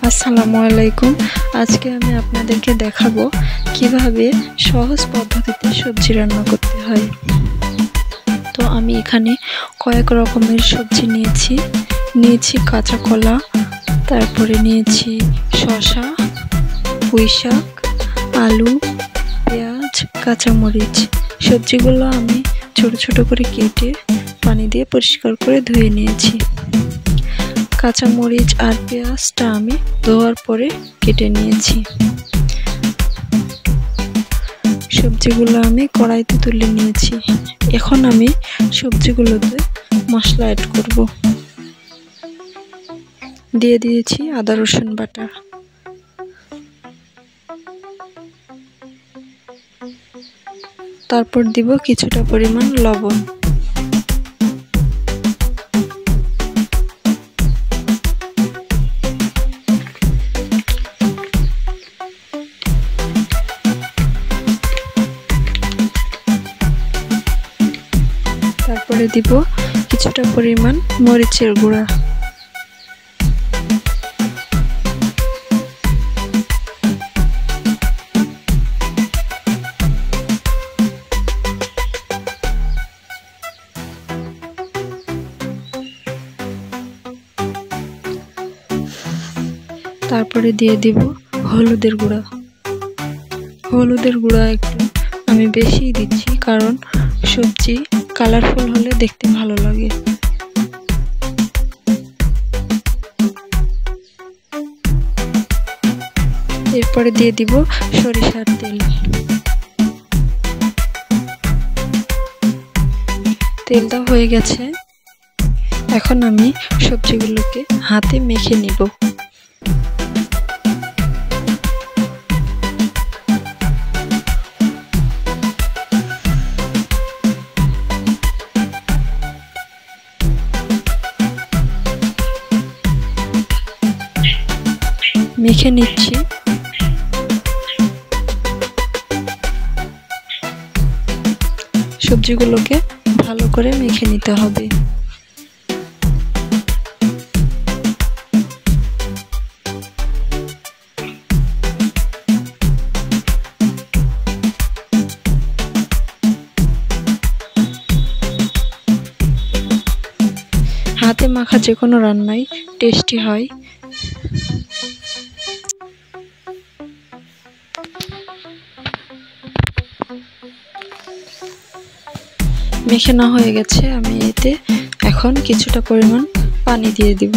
আসসালামু আলাইকুম। আজকে আমি আপনাদেরকে দেখাবো কিভাবে সহজ পদ্ধতিতে সবজি রান্না করতে হয়। তো আমি এখানে কয়েক রকমের সবজি নিয়েছি কাঁচা কলা, তারপরে নিয়েছি শসা, পুঁইশাক, আলু, পেঁয়াজ, কাঁচামরিচ। সবজিগুলো আমি ছোট ছোট করে কেটে পানি দিয়ে পরিষ্কার করে ধুয়ে নিয়েছি। কাঁচামরিচ আর পেঁয়াজটা আমি ধোয়ার পরে কেটে নিয়েছি। সবজিগুলো আমি কড়াইতে তুলে নিয়েছি। এখন আমি সবজিগুলোতে মশলা অ্যাড করব। দিয়ে দিয়েছি আদা রসুন বাটা, তারপর দিব কিছুটা পরিমাণ লবণ, তারপরে দিব কিছুটা পরিমাণ মরিচের গুঁড়া, তারপরে দিয়ে দিব হলুদের গুঁড়া। হলুদের গুঁড়া একটু আমি বেশি দিচ্ছি, কারণ সবজি কালারফুল হলে দেখতে ভালো লাগে। এরপরে দিয়ে দিব সরিষার তেল। তেলটা হয়ে গেছে, এখন আমি সবজিগুলোকে হাতে মেখে নিব। মেখে নিচ্ছি। সবজিগুলোকে ভালো করে মেখে নিতে হবে। হাতে মাখা যে কোনো রান্নাই টেস্টি হয়। মেখে না হয়ে গেছে, আমি এতে এখন কিছুটা পরিমাণ পানি দিয়ে দিব।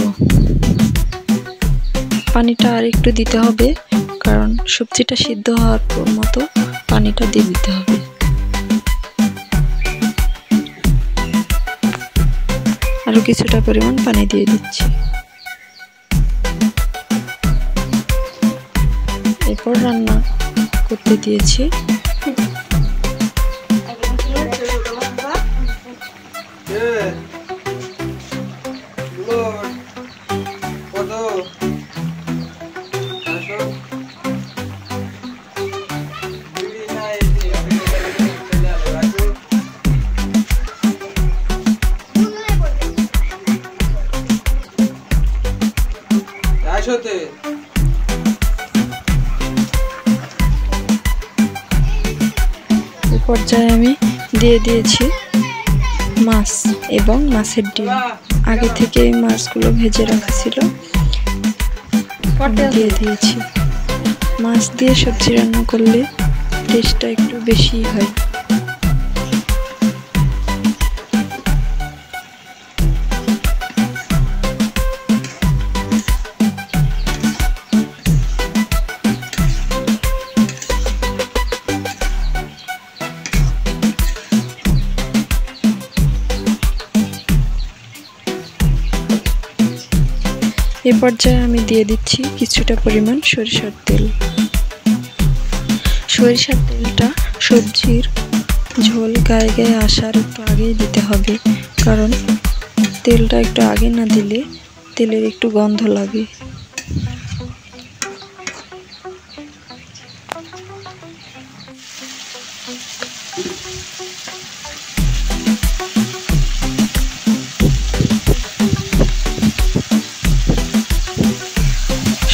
পানিটা আর একটু দিতে হবে, কারণ সবজিটা সিদ্ধ হওয়ার মতো পানিটা দিয়ে দিতে হবে। আরো কিছুটা পরিমাণ পানি দিয়ে দিচ্ছি। এরপর রান্না করতে দিয়েছি। এই পর্যায়ে আমি দিয়ে দিয়েছি মাছ এবং মাছের ডিম। আগে থেকে এই মাছগুলো ভেজে রাখা ছিল, দিয়ে দিয়েছি। মাছ দিয়ে সবজি রান্না করলে টেস্টটা একটু বেশি হয়। এই পর্যায়ে আমি দিয়ে দিচ্ছি কিছুটা পরিমাণ সরিষার তেল। সরিষার তেলটা সবজির ঝোল গায়ে গায়ে আসার একটু আগেই দিতে হবে, কারণ তেলটা একটু আগে না দিলে তেলের একটু গন্ধ লাগে।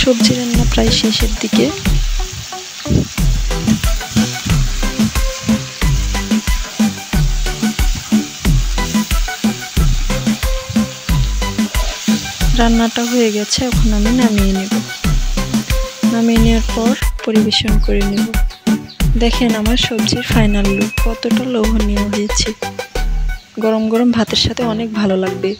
সবজি রান্না প্রায় শেষের দিকে। রান্নাটা হয়ে গেছে, এখন আমি নামিয়ে নেব। নামিয়ে নেওয়ার পর পরিবেশন করে নেব। দেখেন আমার সবজির ফাইনাল লুক কতটা লোভনীয় হয়েছে। গরম গরম ভাতের সাথে অনেক ভালো লাগবে।